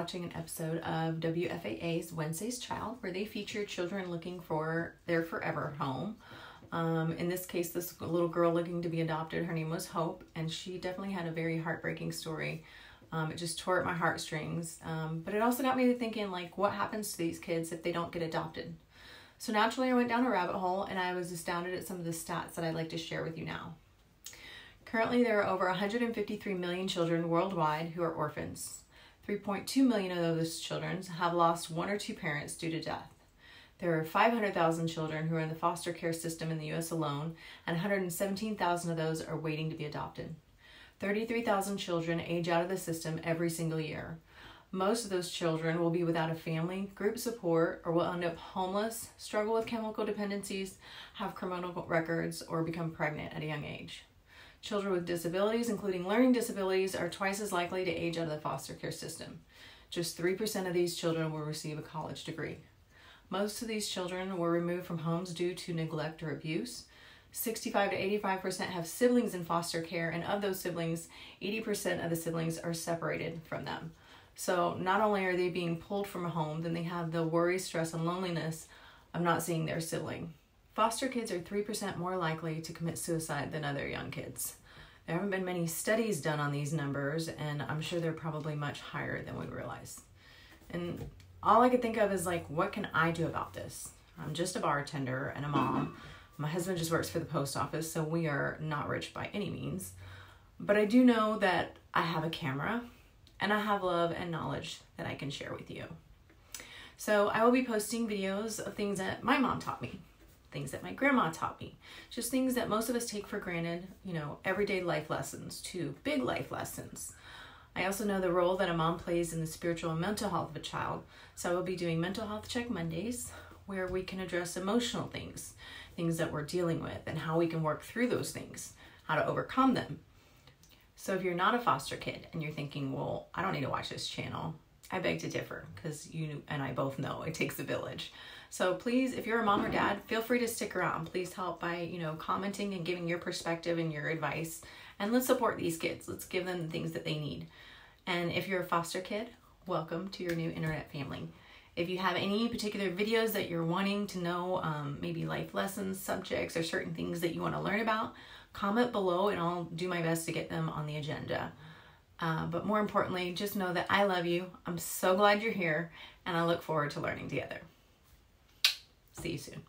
watching an episode of WFAA's Wednesday's Child, where they feature children looking for their forever home. In this case, this little girl looking to be adopted, her name was Hope, and she definitely had a very heartbreaking story. It just tore at my heartstrings, but it also got me to thinking, like, what happens to these kids if they don't get adopted? So naturally, I went down a rabbit hole, and I was astounded at some of the stats that I'd like to share with you now. Currently, there are over 153 million children worldwide who are orphans. 3.2 million of those children have lost one or two parents due to death. There are 500,000 children who are in the foster care system in the U.S. alone, and 117,000 of those are waiting to be adopted. 33,000 children age out of the system every single year. Most of those children will be without a family, group support, or will end up homeless, struggle with chemical dependencies, have criminal records, or become pregnant at a young age. Children with disabilities, including learning disabilities, are twice as likely to age out of the foster care system. Just 3% of these children will receive a college degree. Most of these children were removed from homes due to neglect or abuse. 65 to 85% have siblings in foster care, and of those siblings, 80% of the siblings are separated from them. So not only are they being pulled from a home, then they have the worry, stress, and loneliness of not seeing their sibling. Foster kids are 3% more likely to commit suicide than other young kids. There haven't been many studies done on these numbers, and I'm sure they're probably much higher than we realize. And all I could think of is, like, what can I do about this? I'm just a bartender and a mom. My husband just works for the post office, so we are not rich by any means. But I do know that I have a camera, and I have love and knowledge that I can share with you. So I will be posting videos of things that my mom taught me, things that my grandma taught me, just things that most of us take for granted, everyday life lessons to big life lessons. I also know the role that a mom plays in the spiritual and mental health of a child, so I will be doing Mental Health Check Mondays, where we can address emotional things that we're dealing with, and how we can work through those things, how to overcome them. So if you're not a foster kid and you're thinking, well, I don't need to watch this channel, I beg to differ, because you and I both know it takes a village. So please, if you're a mom or dad, feel free to stick around. Please help by, commenting and giving your perspective and your advice. And let's support these kids. Let's give them the things that they need. And if you're a foster kid, welcome to your new internet family. If you have any particular videos that you're wanting to know, maybe life lessons, subjects, or certain things that you want to learn about, comment below and I'll do my best to get them on the agenda. But more importantly, just know that I love you. I'm so glad you're here, and I look forward to learning together. See you soon.